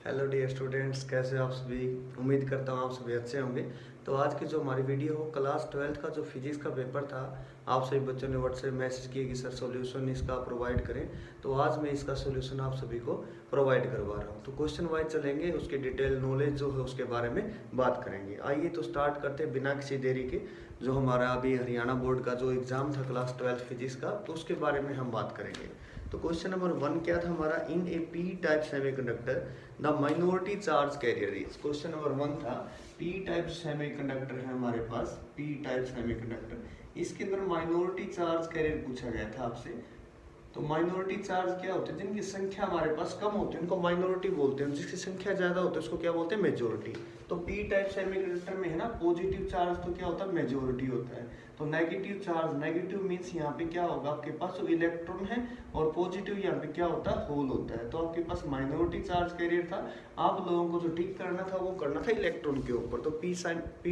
Hello dear students, कैसे हो आप सभी। उम्मीद करता हूँ आप सभी अच्छे होंगे। तो आज की जो हमारी वीडियो हो क्लास 12th का जो फिजिक्स का पेपर था, आप सभी बच्चों ने व्हाट्सएप मैसेज किए कि सर सॉल्यूशन इसका प्रोवाइड करें। तो आज मैं इसका सॉल्यूशन आप सभी को प्रोवाइड करवा रहा हूँ। तो क्वेश्चन वाइज चलेंगे, उसकी डिटेल नॉलेज जो है उसके बारे में बात करेंगे। आइए तो स्टार्ट करते हैं बिना किसी देरी के। जो हमारा अभी हरियाणा बोर्ड का जो एग्ज़ाम था क्लास 12th फिजिक्स का, तो उसके बारे में हम बात करेंगे। तो क्वेश्चन नंबर 1 क्या था हमारा, in A P type semiconductor the minority charge carrier is. Question number 1 था पी टाइप सेमीकंडक्टर है हमारे पास, पी टाइप सेमीकंडक्टर, इसके अंदर माइनॉरिटी चार्ज कैरियर पूछा गया था आपसे। तो माइनॉरिटी चार्ज क्या होते हैं, जिनकी संख्या हमारे पास कम होती है उनको माइनॉरिटी बोलते हैं, जिसकी संख्या ज्यादा होती है उसको क्या बोलते हैं, मेजोरिटी। तो पी टाइप सेमीकंडक्टर में है ना, पॉजिटिव चार्ज तो क्या होता है, मेजोरिटी होता है। तो नेगेटिव चार्ज, नेगेटिव मीन्स यहाँ पे क्या होगा, आपके पास जो इलेक्ट्रॉन है, और पॉजिटिव यहाँ पे क्या होता है, होल होता है। तो आपके पास माइनॉरिटी चार्ज कैरियर था, आप लोगों को जो ठीक करना था वो करना था इलेक्ट्रॉन के ऊपर। तो पी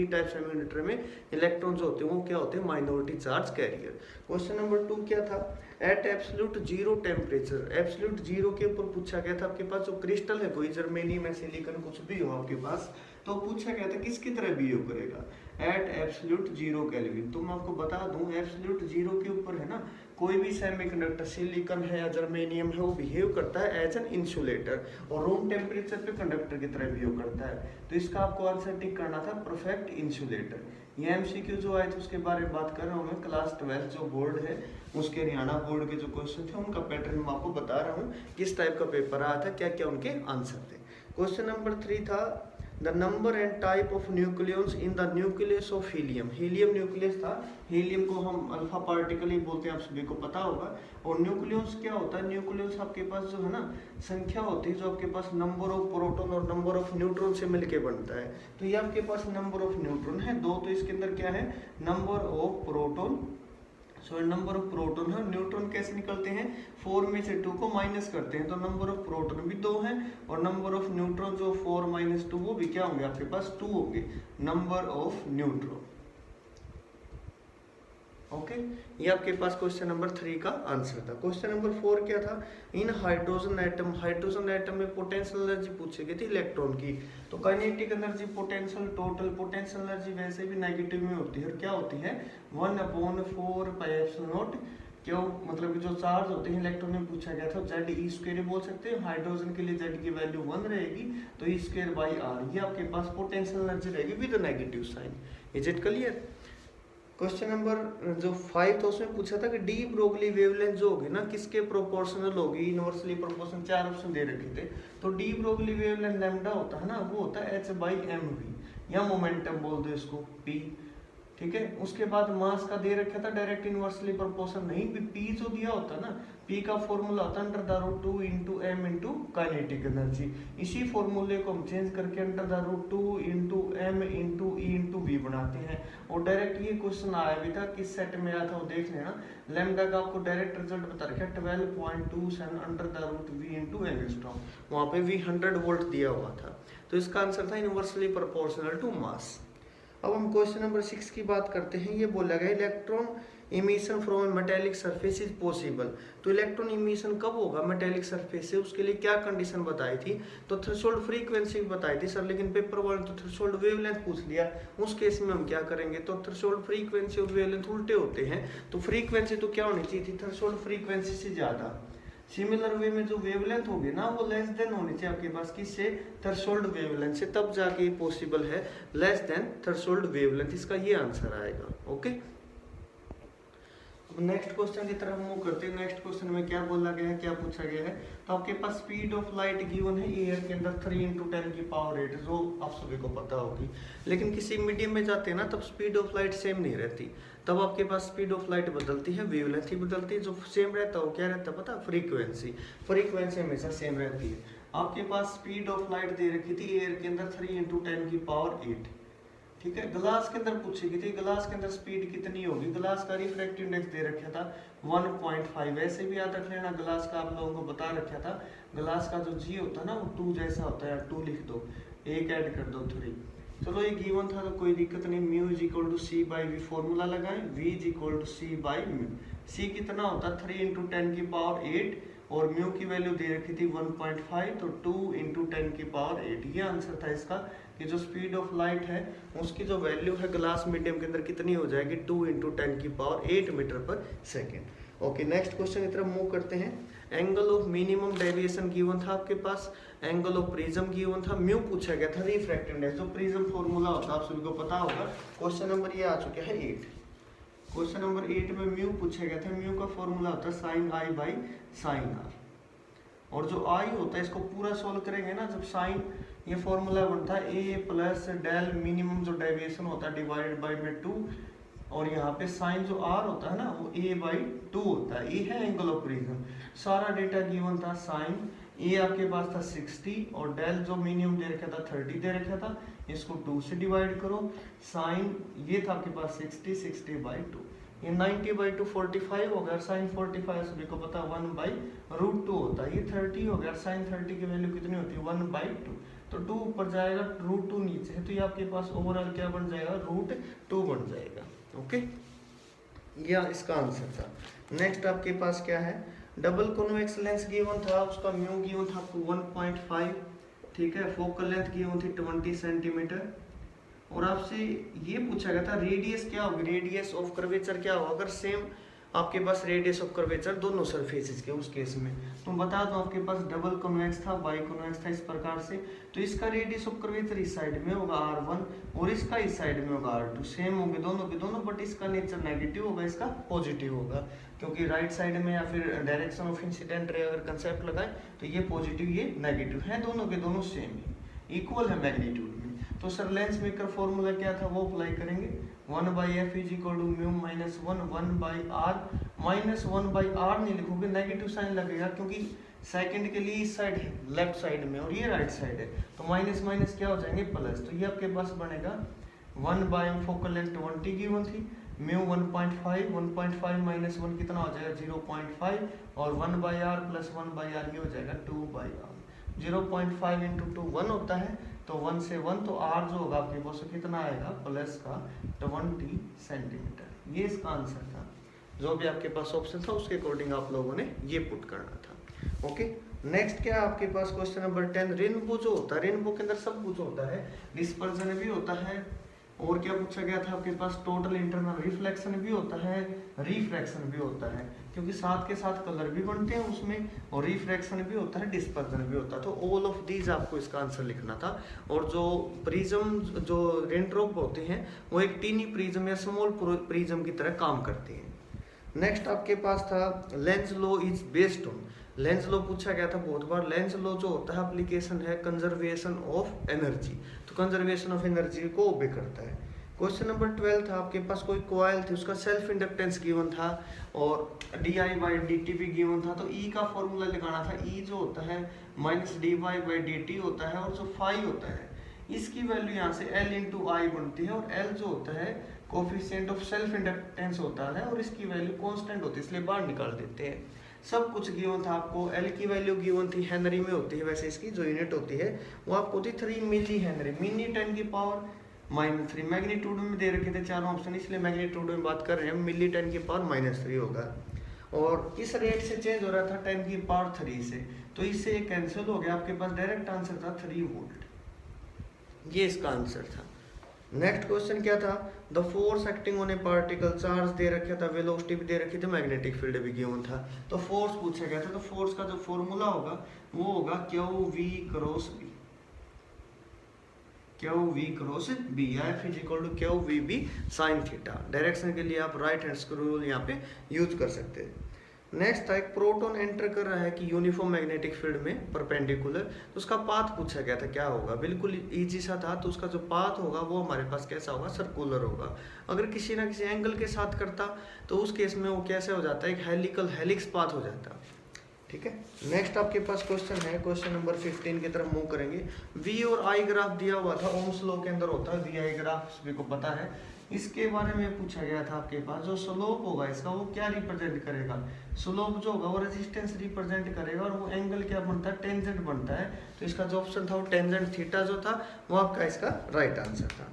टाइप सेमीकंडक्टर में इलेक्ट्रॉन जो होते हैं वो क्या होते हैं, minority charge carrier. Question number 2 क्या था, at absolute zero temperature, absolute zero के ऊपर पूछा गया था। आपके पास जो क्रिस्टल है, कोई जर्मेनियम है, सिलिकॉन कुछ भी हो आपके पास, तो पूछा गया था किसकी तरह बिहेव करेगा, एट एब्सोल्यूट जीरो केल्विन। तो मैं आपको बता दूं, एब्सोल्यूट जीरो के ऊपर है ना, कोई भी सेमीकंडक्टर, सिलिकॉन है या जर्मेनियम है, वो बिहेव करता है एज एन इंसुलेटर, और रूम टेम्परेचर पे कंडक्टर की तरह बिहेव करता है। तो इसका आपको आंसर टिक करना था परफेक्ट इंसुलेटर। ये एमसीक्यू जो आए थे उसके बारे में बात कर रहा हूँ मैं। क्लास 12 जो बोर्ड है उसके हरियाणा बोर्ड के जो क्वेश्चन थे उनका पैटर्न मैं आपको बता रहा हूँ, किस टाइप का पेपर आया था, क्या क्या उनके आंसर थे। क्वेश्चन नंबर 3 था the number and type of nucleus in the nucleus of helium. Helium nucleus था, हीलियम को हम अल्फा पार्टिकल ही बोलते हैं, आप सभी को पता होगा। और न्यूक्लियस क्या होता है, न्यूक्लियस आपके पास जो है ना संख्या होती है, जो आपके पास नंबर ऑफ प्रोटॉन और नंबर ऑफ न्यूट्रॉन से मिलके बनता है। तो ये आपके पास नंबर ऑफ न्यूट्रॉन है 2, तो इसके अंदर क्या है, number of proton, number of proton है। न्यूट्रॉन कैसे निकलते हैं, 4 में से 2 को माइनस करते हैं, तो नंबर ऑफ प्रोटॉन भी 2 है, और नंबर ऑफ न्यूट्रॉन जो 4 - 2 वो भी क्या होंगे आपके पास, 2 होंगे, नंबर ऑफ न्यूट्रॉन। ओके, ये आपके पास क्वेश्चन नंबर 3 का आंसर था। क्वेश्चन नंबर 4 क्या था, इन हाइड्रोजन एटम, हाइड्रोजन एटम में पोटेंशियल एनर्जी पूछी गई थी इलेक्ट्रॉन की। तो kinetic energy, potential, total potential energy वैसे भी नेगेटिव में होती है, और क्या होती है, 1/4πε0। क्यों, मतलब कि जो चार्ज होते हैं इलेक्ट्रॉन में पूछा गया था, जेड ई स्क्वायर बोल सकते हैं। हाइड्रोजन के लिए जेड की वैल्यू 1 रहेगी, तो E²/r, ये आपके पास पोटेंशियल एनर्जी रहेगी with negative sign. Is it clear. Question number जो 5 था उसमें पूछा था कि डी ब्रोगली वेवलेंथ जो होगी ना, किसके प्रोपोर्शनल होगी, इनवर्सली प्रोपोर्शनल, 4 ऑप्शन दे रखे थे। तो डी ब्रोगली वेवलेंथ लैम्डा होता है ना, वो होता है h/mv, या मोमेंटम बोल दो इसको, p, ठीक है। उसके बाद मास का दे रखा था डायरेक्ट इनवर्सली प्रोपोर्शनल नहीं, पी जो दिया होता है ना, पी का फॉर्मूला होता है √2 × m × काइनेटिक एनर्जी। इसी फॉर्मूले को हम चेंज करके √2 × m × e × v बनाते हैं। और डायरेक्ट ये क्वेश्चन आया भी था, किस सेट में आया था वो देख लेना। लैम्डा का आपको डायरेक्ट रिजल्ट बता रखा है 12.27 √v × एंगस्ट्रॉम, वहां पे v 100 वोल्ट दिया हुआ था। तो इसका आंसर था इनवर्सली प्रोपोर्शनल टू मास। अब हम क्वेश्चन नंबर 6 की बात करते हैं। ये बोला गया electron emission from metallic surface is possible. तो इलेक्ट्रॉन इमिशन कब होगा मेटेलिक सरफेस से, उसके लिए क्या कंडीशन बताई थी। तो थ्रेशोल्ड फ्रीक्वेंसी बताई थी सर, लेकिन पेपर वाले तो थ्रेशोल्ड वेवलेंथ पूछ लिया। उस केस में हम क्या करेंगे, तो थ्रेशोल्ड फ्रीक्वेंसी और वेवलेंथ उल्टे होते हैं। तो फ्रीक्वेंसी तो क्या होनी चाहिए थी, थ्रेशोल्ड फ्रीक्वेंसी से ज्यादा। सिमिलर वे में जो वेवलेंथ होगी ना, वो लेस देन होनी चाहिए आपके पास, किससे, थ्रेशोल्ड वेवलेंथ से, तब जाके पॉसिबल है लेस देन थ्रेशोल्ड वेवलेंथ। इसका ये आंसर आएगा। ओके, नेक्स्ट क्वेश्चन की तरफ मूव करते हैं। नेक्स्ट क्वेश्चन में क्या बोला गया है, क्या पूछा गया है। तो आपके पास स्पीड ऑफ लाइट गिवन है एयर के अंदर 3 × 10⁸, जो आप सभी को पता होगी। लेकिन किसी मीडियम में जाते हैं ना, तब स्पीड ऑफ लाइट सेम नहीं रहती, तब आपके पास स्पीड ऑफ लाइट बदलती है, वेवलेंथ ही बदलती है। जो सेम रहता है वो क्या रहता है पता, फ्रीक्वेंसी। फ्रीक्वेंसी हमेशा सेम रहती है। आपके पास स्पीड ऑफ लाइट दे रखी थी एयर के अंदर 3 × 10⁸, ठीक है। ग्लास के अंदर पूछी गई थी, ग्लास के अंदर स्पीड कितनी होगी। ग्लास का रिफ्रैक्टिव इंडेक्स दे रखा था 1.5। ऐसे भी याद रख लेना, ग्लास का आप लोगों को बता रखा था, ग्लास का जो जी होता है ना वो 2 जैसा होता है, 2 लिख दो, 1 ऐड कर दो 3। चलो ये गिवन था तो कोई दिक्कत नहीं। μ = c/v फॉर्मूला लगाएं, v = c/μ। c कितना होता है 3 × 10⁸, और म्यू की वैल्यू दे रखी थी 1.5, तो 2 इंटू 10⁸ ये आंसर था इसका कि जो स्पीड ऑफ लाइट है उसकी जो वैल्यू है ग्लास मीडियम के अंदर कितनी हो जाएगी, 2 इंटू 10⁸ मीटर पर सेकेंड। ओके, नेक्स्ट क्वेश्चन की तरफ मूव करते हैं। Angle of minimum deviation given था आपके पास, एंगल ऑफ प्रिज्म गिवन था, म्यू पूछा गया था रिफ्रैक्टिव इंडेक्स, जो प्रिज्म फॉर्मूला होता है आप सभी को पता होगा। क्वेश्चन नंबर ये आ चुका है 8। क्वेश्चन नंबर 8 में म्यू पूछा गया था, म्यू का फॉर्मूला होता है sine I by sine R, और जो आई होता है इसको पूरा सोल्व करेंगे ना, जब साइन ये फॉर्मूला बनता है ए प्लस डेल मिनिमम जो डेविएशन होता है डिवाइडेड बाई में 2, और यहाँ पे साइन जो आर होता है ना वो a बाई 2 होता है, ये है एंगल ऑफ प्रिज्म। सारा डेटा गिवन था, साइन ए आपके पास था 60 और डेल जो मिनिमम दे रखा था 30 दे रखा था, इसको 2 से डिवाइड करो। साइन ये था आपके पास 60 बाई 2, ये 90 बाई 2 45 हो गया, साइन 45 सभी को पता 1 बाई रूट 2 होता है, ये 30 हो गया, साइन 30 की वैल्यू कितनी होती है 1 बाई 2, तो 2 ऊपर जाएगा, रूट 2 नीचे है, तो ये आपके पास ओवरऑल क्या बन जाएगा, रूट 2 बन जाएगा। ओके, यह इसका आंसर था। नेक्स्ट आपके पास क्या है, डबल कॉन्वेक्स लेंस गिवन था, उसका म्यू गिवन था आपको 1.5, ठीक है, फोकल लेंथ गिवन थी 20 सेंटीमीटर, और आपसे ये पूछा गया था रेडियस क्या होगी, रेडियस ऑफ कर्वेचर क्या होगा अगर सेम आपके पास रेडियस ऑफ कर्वेचर दोनों सरफेसेस के, उस केस में तो बता दो आपके पास डबल कॉन्वेक्स था, बाई कॉन्वेक्स था इस प्रकार से, तो इसका रेडियस ऑफ कर्वेचर इस साइड में होगा r1 और इसका इस साइड में होगा r2, सेम होंगे दोनों के दोनों, बट इसका नेचर नेगेटिव होगा, इसका पॉजिटिव होगा, क्योंकि राइट साइड में या फिर डायरेक्शन ऑफ इंसिडेंट रे अगर कंसेप्ट लगाए तो ये पॉजिटिव ये नेगेटिव है, दोनों के दोनों सेम है, इक्वल है मैग्नीट्यूड में। तो सर लेंस मेकर फॉर्मूला क्या था वो अप्लाई करेंगे, 1/f is equal to mu minus 1/r, minus 1/r नहीं लिखोगे, नेगेटिव साइन लगेगा क्योंकि सेकंड के लिए इस साइड है लेफ्ट साइड में और ये राइट साइड है, तो माइनस माइनस क्या हो जाएंगे प्लस, तो ये आपके पास बनेगा 1/m फोकल लेंथ 20 गिवन थी, म्यू 1.5 माइनस 1 कितना हो जाएगा 0.5, और 1/r प्लस 1/r ये हो जाएगा 2/r, 0.5 इंटू 2 1 होता है, तो 1 से 1 तो r जो होगा आपके पास कितना आएगा प्लस का 20 सेंटीमीटर, ये इसका आंसर था। जो भी आपके पास ऑप्शन था उसके अकॉर्डिंग आप लोगों ने ये पुट करना था। ओके, नेक्स्ट क्या आपके पास क्वेश्चन नंबर 10, रेनबो जो होता है, रेनबो के अंदर सब कुछ होता है, डिस्पर्जन भी होता है, और क्या पूछा गया था आपके पास टोटल इंटरनल रिफ्लेक्शन भी होता है, रिफ्रैक्शन भी होता है, क्योंकि साथ के साथ कलर भी बनते हैं उसमें, और रिफ्रैक्शन भी होता है, डिस्पर्जन भी होता है, तो ऑल ऑफ दीज आपको इसका आंसर लिखना था। और जो प्रिज्म जो रेनड्रॉप होते हैं वो एक टीनी प्रिज्म या स्मॉल प्रिज्म की तरह काम करते हैं। नेक्स्ट आपके पास था Lenz law is based on, Lenz law पूछा गया था बहुत बार। लेंस लॉ जो होता है एप्लीकेशन है कंजर्वेशन ऑफ एनर्जी, तो कंजर्वेशन ऑफ एनर्जी को ओबे करता है। क्वेश्चन नंबर 12 था आपके पास, कोई कॉइल थी उसका सेल्फ इंडक्टेंस गिवन था और di/dt भी गिवन था, तो E का फॉर्मूला लगाना था। E जो होता है -dy/dt होता है, और जो फाई होता है इसकी वैल्यू यहाँ से L इंटू आई बनती है, और L जो होता है कोफिशिएंट ऑफ सेल्फ इंडक्टेंस होता है, और इसकी वैल्यू कांस्टेंट होती है इसलिए बाहर निकाल देते हैं। सब कुछ गिवन था आपको, L की वैल्यू गिवन थी, हेनरी में होती है, वैसे इसकी जो यूनिट होती है वो आपको होती 3 मिली हेनरी, मिनी 10⁻³ मैग्नीट्यूड में दे रखे थे चारों ऑप्शन, इसलिए मैग्नीट्यूड में बात कर रहे हैं, मिली 10⁻³ होगा, और इस रेट से चेंज हो रहा था 10⁻³ से, तो इससे ये कैंसिल हो गया, आपके पास डायरेक्ट आंसर था 3 वोल्ट, ये इसका आंसर था। नेक्स्ट क्वेश्चन क्या था, the force acting on a particle, charge दे रखा था, वेलोसिटी भी दे रखी थी, मैग्नेटिक फील्ड भी गिवन था, तो फोर्स पूछा गया था, तो फोर्स का जो फॉर्मूला होगा वो होगा QV cross B, QV cross B, F is equal to QVB sin theta. Direction के लिए आप राइट हैंड स्क्रू रूल यहाँ पे यूज कर सकते हैं। नेक्स्ट था, एक प्रोटॉन एंटर कर रहा है कि यूनिफॉर्म मैग्नेटिक फील्ड में परपेंडिकुलर, तो उसका पाथ पूछा गया था क्या होगा, बिल्कुल इजी सा था, तो उसका जो पाथ होगा वो हमारे पास कैसा होगा, सर्कुलर होगा। अगर किसी ना किसी एंगल के साथ करता तो उस केस में वो कैसे हो जाता है, एक हेलिक्स पाथ हो जाता। ठीक है, नेक्स्ट आपके पास क्वेश्चन है, क्वेश्चन नंबर 15 की तरफ मूव करेंगे। V और I ग्राफ दिया हुआ था, ओम्स लॉ के अंदर होता है VI ग्राफ, सभी को पता है, इसके बारे में पूछा गया था आपके पास, जो स्लोप होगा इसका वो क्या रिप्रेजेंट करेगा, स्लोप जो होगा वो रेजिस्टेंस रिप्रेजेंट करेगा, और वो एंगल क्या बनता है, टेंजेंट बनता है, तो इसका जो ऑप्शन था वो टेंजेंट थीटा जो था वो आपका इसका राइट आंसर था।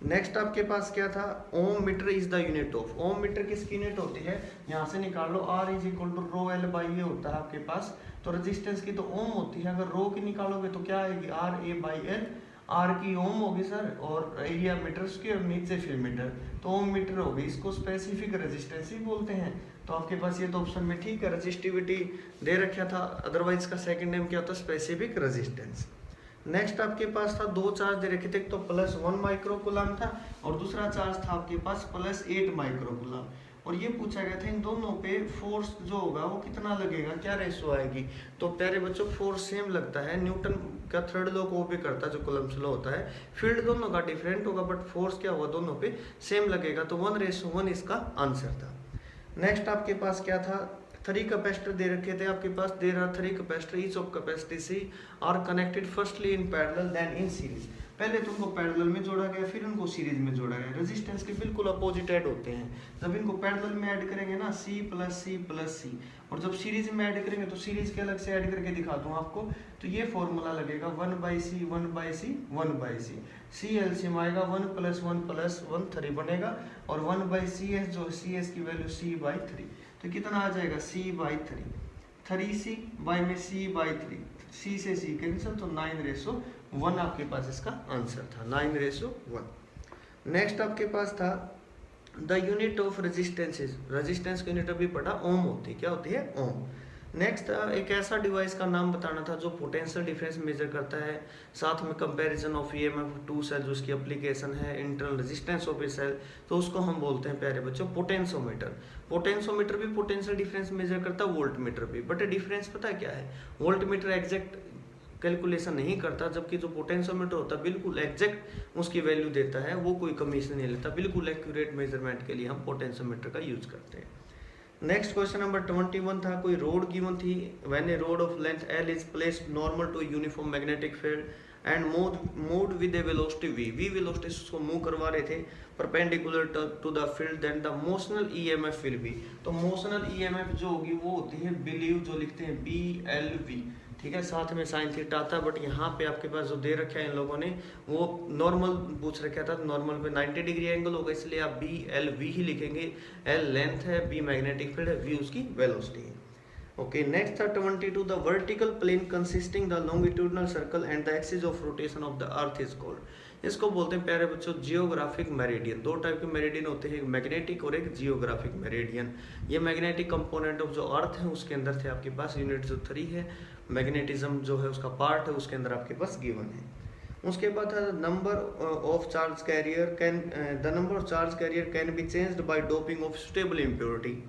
नेक्स्ट आपके पास क्या था, ohm metre is the unit of, ohm metre किसकी यूनिट होती है, यहाँ से निकाल लो, R is equal to rho L by A होता है आपके पास, तो रेजिस्टेंस की तो ओम होती है, अगर रो की निकालोगे तो क्या आएगी, R A by L, R की ओम होगी सर, और एरिया मीटर स्क्वायर, नीचे फिर मीटर, तो ओम मीटर होगी, इसको स्पेसिफिक रेजिस्टेंस ही बोलते हैं। तो आपके पास ये तो ऑप्शन में ठीक है, रेजिस्टिविटी दे रखा था, अदरवाइज का सेकंड नेम क्या होता है, स्पेसिफिक रेजिस्टेंस। नेक्स्ट आपके पास था, दो चार्ज दे रखे थे, एक तो +1 माइक्रोकूलम था और दूसरा चार्ज था आपके पास +8 माइक्रोकूलम, और ये पूछा गया था इन दोनों पे फोर्स जो होगा वो कितना लगेगा, क्या रेशो आएगी। तो प्यारे बच्चों फोर्स सेम लगता है, न्यूटन का थर्ड लॉ को भी करता है जो कूलम्ब्स लॉ होता है, फील्ड दोनों का डिफरेंट होगा बट फोर्स क्या होगा दोनों पे सेम लगेगा, तो 1:1 इसका आंसर था। नेक्स्ट आपके पास क्या था, 3 कैपेसिटर दे रखे थे आपके पास, दे रहा 3 capacitor, each of capacity C are connected firstly in parallel then in series, पहले तो उनको पैरेलल में जोड़ा गया फिर उनको सीरीज में जोड़ा गया, रेजिस्टेंस के बिल्कुल अपोजिट ऐड होते हैं, जब इनको पैरेलल में ऐड करेंगे ना C प्लस C, और जब सीरीज में ऐड करेंगे तो सीरीज के अलग से ऐड करके दिखा दूं आपको, तो ये फॉर्मूला लगेगा 1/C 1/C 1/C, C LCM आएगा 1 + 1 + 1 3 बनेगा, और 1/CS जो CS की वैल्यू C/3, तो कितना आ जाएगा C/3, 3C बाई में C/3, C से C कैंसिल, तो 9:1 आपके पास इसका आंसर था, 9:1। नेक्स्ट आपके पास था the unit of resistances, resistance की यूनिट अभी पढ़ा ओम होती है, क्या होती है, ओम। नेक्स्ट एक ऐसा डिवाइस का नाम बताना था जो पोटेंशियल डिफरेंस मेजर करता है, साथ में comparison of EMF to cell जो उसकी एप्लीकेशन है, internal resistance of a cell, तो उसको हम बोलते हैं प्यारे बच्चों पोटेंशियोमीटर। पोटेंशियोमीटर भी पोटेंशियल डिफरेंस मेजर करता है, वोल्ट मीटर भी, बट डिफरेंस पता है क्या है, वोल्ट मीटर एग्जैक्ट कैलकुलेशन नहीं करता, जबकि जो पोटेंशियोमीटर होता है बिल्कुल एग्जैक्ट उसकी वैल्यू देता है, वो कोई कमीशन नहीं लेता, बिल्कुल एक्यूरेट मेजरमेंट के लिए हम पोटेंशियोमीटर का यूज करते हैं। नेक्स्ट क्वेश्चन नंबर 21 था, कोई रोड गिवन थी, when a rod of length L is placed normal to uniform magnetic field and moved with a velocity v velocity उसको मूव करवा रहे थे perpendicular to the field, then the motional EMF will be, तो motional EMF जो होगी वो होती है बिलीव, जो लिखते हैं BLV, ठीक है, साथ में साइन थीटा आता है, बट यहाँ पे आपके पास जो दे रखा है इन लोगों ने वो नॉर्मल पूछ रखा था, तो नॉर्मल पे 90 डिग्री एंगल होगा, इसलिए आप BLV ही लिखेंगे, L लेंथ है, B मैग्नेटिक फील्ड है, V उसकी वेलोसिटी है। ओके, नेक्स्ट था 22, the vertical plane consisting the longitudinal circle and the axis of rotation of the earth is called, इसको बोलते हैं प्यारे बच्चों जियोग्राफिक मेरिडियन। दो टाइप के मेरिडियन होते हैं, एक मैग्नेटिक और एक जियोग्राफिक मेरिडियन। ये मैग्नेटिक कंपोनेंट ऑफ जो अर्थ है उसके अंदर थे आपके पास, यूनिट जो 3 है, मैग्नेटिज्म जो है उसका पार्ट है उसके अंदर आपके पास गिवन है। उसके बाद है number of charge carrier can, the number of charge carrier can be changed by doping of stable impurity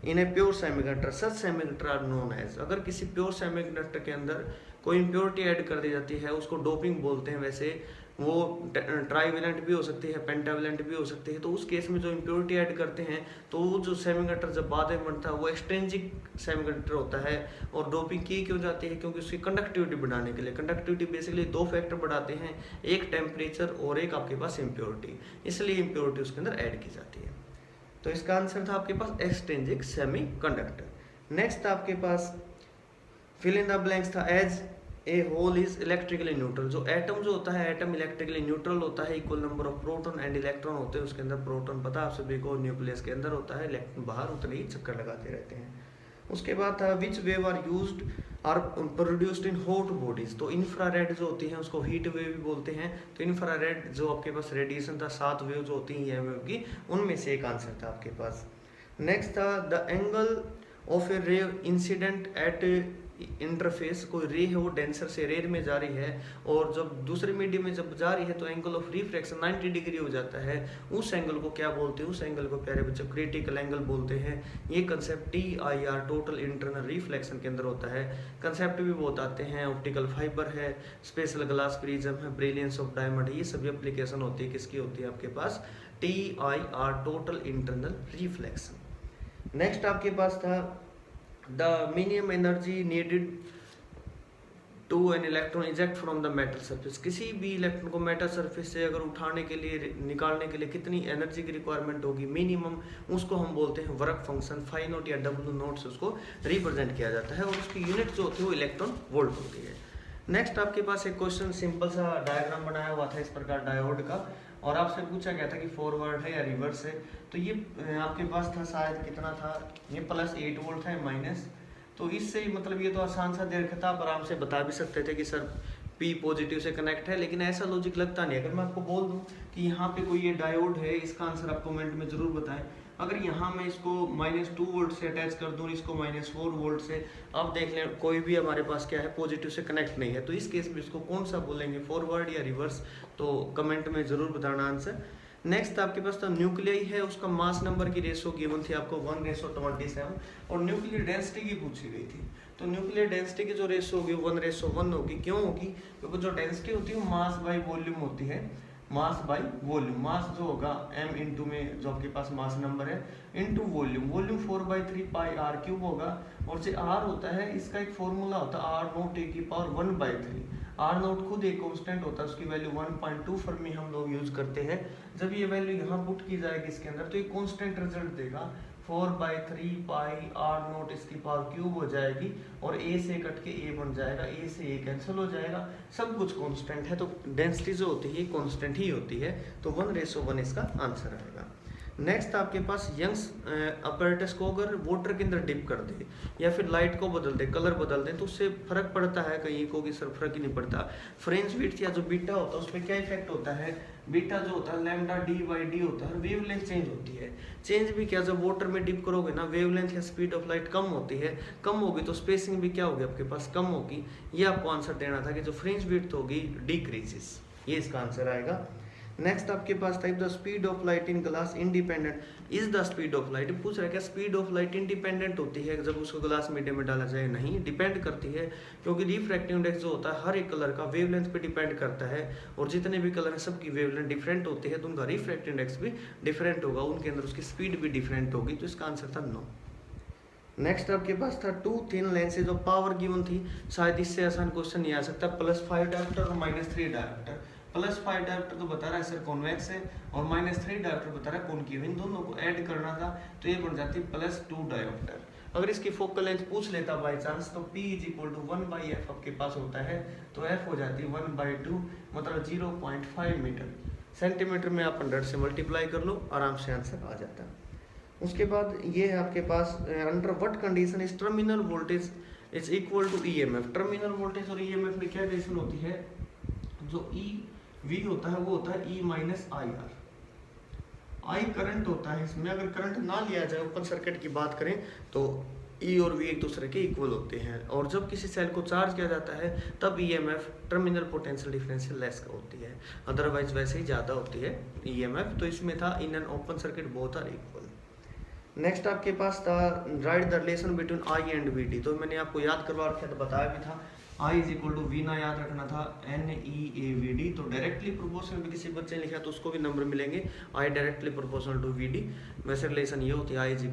in a pure semiconductor, such semiconductor are known as, अगर किसी प्योर सेमीकंडक्टर के अंदर कोई इम्प्योरिटी ऐड कर दी जाती है उसको doping बोलते हैं। वैसे वो ट्राईवेलेंट भी हो सकती है, पेंटावेलेंट भी हो सकती है, तो उस केस में जो इम्प्योरिटी ऐड करते हैं तो वो जो सेमीकंडक्टर जब बाद में बनता है वो एक्सट्रिंसिक सेमीकंडक्टर होता है। और डोपिंग की क्यों जाती है, क्योंकि उसकी कंडक्टिविटी बढ़ाने के लिए। कंडक्टिविटी बेसिकली 2 फैक्टर बढ़ाते हैं, एक टेम्परेचर और एक आपके पास इम्प्योरिटी, इसलिए इम्प्योरिटी उसके अंदर ऐड की जाती है। तो इसका आंसर था आपके पास एक्सट्रिंसिक सेमीकंडक्टर। नेक्स्ट था आपके पास फिल इन द ब्लैंक्स था, as a hole is electrically neutral, जो एटम जो होता है एटम इलेक्ट्रिकली न्यूट्रल होता है, equal number of proton and electron होते हैं उसके अंदर। प्रोटॉन पता आप सभी को न्यूक्लियस के अंदर होता है, इलेक्ट्रॉन बाहर उतने ही चक्कर लगाते रहते हैं। उसके बाद था which wave are used are produced in hot bodies, तो इंफ्रारेड जो होती है उसको हीट वेव भी बोलते हैं। तो इंफ्रारेड जो आपके पास रेडिएशन था 7 वेव जो होती है वेव की, उनमें से एक आंसर था आपके पास। नेक्स्ट था the angle of A ray incident at interface, कोई रे है वो डेंसर से रेयर में जा रही है और जब दूसरे मीडियम में जब जा रही है तो एंगल ऑफ रिफ्रैक्शन 90 डिग्री हो जाता है। उस एंगल को क्या बोलते हैं, उस एंगल को प्यारे बच्चों क्रिटिकल एंगल बोलते हैं। ये concept TIR total internal reflection के अंदर होता है। कंसेप्ट भी बहुत आते हैं, ऑप्टिकल फाइबर है, स्पेशल ग्लास प्रिज्म है, ब्रिलियंस ऑफ डायमंड, ये सभी एप्लीकेशन होती है, किसकी होती है आपके पास TIR total internal reflection. Next आपके पास था the minimum energy needed to an electron eject from the metal surface, किसी भी इलेक्ट्रॉन को मेटल सरफेस से अगर उठाने के लिए निकालने के लिए कितनी एनर्जी की रिक्वायरमेंट होगी मिनिमम, उसको हम बोलते हैं वर्क फंक्शन, फाई नोट या W नोट से उसको रिप्रेजेंट किया जाता है और उसकी यूनिट जो होती है वो इलेक्ट्रॉन वोल्ट होती है। नेक्स्ट आपके पास एक क्वेश्चन सिंपल सा डायग्राम बनाया हुआ था इस प्रकार डायोड का, और आपसे पूछा गया था कि फॉरवर्ड है या रिवर्स है। तो ये आपके पास था शायद कितना था, ये +8 वोल्ट है माइनस। तो इससे मतलब ये तो आसान सा दे रखा था, आप आराम से बता भी सकते थे कि सर P पॉजिटिव से कनेक्ट है, लेकिन ऐसा लॉजिक लगता नहीं। अगर मैं आपको बोल दूं कि यहाँ पे कोई ये डायोड है, इसका आंसर आप कमेंट में जरूर बताएं। अगर यहाँ मैं इसको -2 वोल्ट से अटैच कर दूँ, इसको -4 वोल्ट से, अब देख लें कोई भी हमारे पास क्या है पॉजिटिव से कनेक्ट नहीं है। तो इस केस में इसको कौन सा बोलेंगे, फॉरवर्ड या रिवर्स, तो कमेंट में जरूर बताना आंसर। नेक्स्ट आपके पास तो न्यूक्लियाई है, उसका मास नंबर की रेशो गिवन थी आपको 1:27 और न्यूक्लियर डेंसिटी की पूछी गई थी। तो न्यूक्लियर डेंसिटी की जो रेशो होगी 1:1 होगी। क्यों होगी, क्योंकि जो डेंसिटी होती है वो मास बाई वॉल्यूम होती है, मास बाई वॉल्यूम। मास जो होगा m इंटू में जो आपके पास मास नंबर है इंटू वॉल्यूम, वॉल्यूम 4/3 पाई r क्यूब होगा। और जो r होता है इसका एक फॉर्मूला होता है r0 r0 खुद एक कांस्टेंट होता है, उसकी वैल्यू 1.2 फर्मी हम लोग यूज करते हैं। जब ये वैल्यू यहाँ पुट की जाएगी इसके अंदर तो ये कांस्टेंट रिजल्ट देगा 4/3 पाई r0 इसकी पावर क्यूब हो जाएगी और a से कट के a बन जाएगा, a से a कैंसिल हो जाएगा, सब कुछ कांस्टेंट है। तो डेंसिटी जो होती है कांस्टेंट ही होती है, तो 1:1 इसका आंसर आएगा। नेक्स्ट आपके पास यंग्स अपैरेटस को अगर वाटर के अंदर डिप कर दे या फिर लाइट को बदल दे, कलर बदल दे, तो उससे फर्क पड़ता है, कहीं को कि सर फर्क ही नहीं पड़ता। फ्रेंच विड्थ या जो बीटा होता है उस पर क्या इफेक्ट होता है, बीटा जो होता है लैम्डा d/d होता है, वेवलेंथ चेंज होती है। चेंज भी क्या, जब वाटर में डिप करोगे ना वेवलेंथ या स्पीड ऑफ लाइट कम होती है, कम होगी तो स्पेसिंग भी क्या होगी आपके पास, कम होगी। ये आपको आंसर देना था कि जो फ्रेंच विड्थ होगी डिक्रीजेस, ये इसका आंसर आएगा। नेक्स्ट आपके पास था the speed of light in glass independent is the speed of light. पूछ रहा है क्या स्पीड ऑफ लाइट इंडिपेंडेंट होती है जब उसको ग्लास मीडियम में डाला जाए, नहीं, डिपेंड करती है, क्योंकि रिफ्रैक्टिव इंडेक्स जो होता है हर एक कलर का वेवलेंथ पे डिपेंड करता है, और जितने भी कलर हैं सबकी वेवलेंथ डिफरेंट होती है, तो उनका रिफ्रैक्टिव इंडेक्स भी डिफरेंट होगा, उनके अंदर उसकी स्पीड भी डिफरेंट होगी। तो इसका आंसर था नो। नेक्स्ट आपके पास था 2 thin lenses of power given थी, शायद इससे आसान क्वेश्चन नहीं आ सकता। +5 डायोप्टर और -3 डायोप्टर। +5 डायोप्टर तो बता रहा है सर कॉन्वेक्स है और -3 डायोप्टर बता रहा है कॉनकेव, इन दोनों को ऐड करना था तो ये बन जाती +2 डायोप्टर। अगर इसकी फोकल लेंथ पूछ लेता बाय चांस तो P = 1/f आपके पास होता है, तो f हो जाती 1/2 मतलब 0.5 मीटर। सेंटीमीटर में आप 100 से मल्टीप्लाई कर लो, आराम से आंसर आ जाता है। उसके बाद ये है आपके पास under what condition is terminal voltage is equal to EMF। Terminal voltage और EMF में क्या रिलेशन होती है, जो EV होता है वो होता है E - IR। I करंट होता है इसमें, अगर करंट ना लिया जाए ओपन सर्किट की बात करें तो E और V एक दूसरे के इक्वल होते हैं, और जब किसी सेल को चार्ज किया जाता है तब EMF टर्मिनल पोटेंशियल डिफरेंस से लेस होती है, अदरवाइज वैसे ही ज़्यादा होती है EMF। तो इसमें था in an open circuit both are equal. Next आपके पास था right the relation between I and VD। तो मैंने आपको याद करवा रखा था, बताया भी था I = V ना याद रखना था NEAVD। तो डायरेक्टली प्रोपोर्शनल भी किसी बच्चे ने लिखा तो उसको भी नंबर मिलेंगे, I directly proportional to VD। वैसे रिलेशन ये होती है I =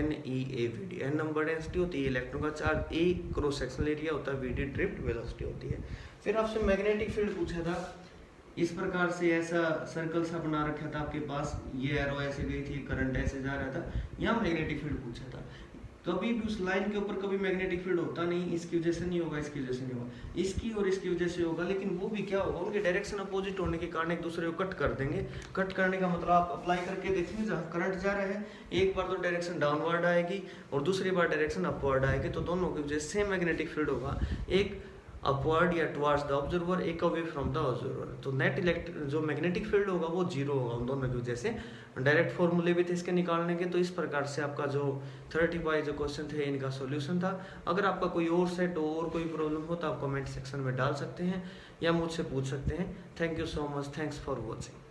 NEAVD। N number density होती है इलेक्ट्रॉन का charge, A cross sectional area होता है, VD ड्रिफ्ट वेलोसिटी होती है। फिर आपसे मैग्नेटिक फील्ड पूछा था, इस प्रकार से ऐसा सर्कल सा बना रखा था आपके पास, ये एरो ऐसे गई थी, करंट ऐसे जा रहा था, यहाँ मैग्नेटिक फील्ड पूछा था। कभी भी उस लाइन के ऊपर कभी मैग्नेटिक फील्ड होता नहीं, इसकी वजह से नहीं होगा, इसकी वजह से नहीं होगा, इसकी और इसकी वजह से होगा, लेकिन वो भी क्या होगा, उनके डायरेक्शन अपोजिट होने के कारण एक दूसरे को कट कर देंगे। कट करने का मतलब आप अप्लाई करके देखेंगे, जहाँ करंट जा रहा है एक बार तो डायरेक्शन डाउनवर्ड आएगी और दूसरी बार डायरेक्शन अपवर्ड आएगी, तो दोनों की वजह से सेम मैग्नेटिक फील्ड होगा, एक अपवर्ड या टुवर्ड्स द ऑब्जर्वर, एक अवे फ्रॉम द ऑब्जर्वर। तो नेट जो मैग्नेटिक फील्ड होगा वो 0 होगा उन दोनों की वजह से। डायरेक्ट फॉर्मूले भी थे इसके निकालने के। तो इस प्रकार से आपका जो 35 जो क्वेश्चन थे इनका सॉल्यूशन था। अगर आपका कोई और सेट हो और कोई प्रॉब्लम हो तो आप कमेंट सेक्शन में डाल सकते हैं या मुझसे पूछ सकते हैं। Thank you so much, thanks for watching.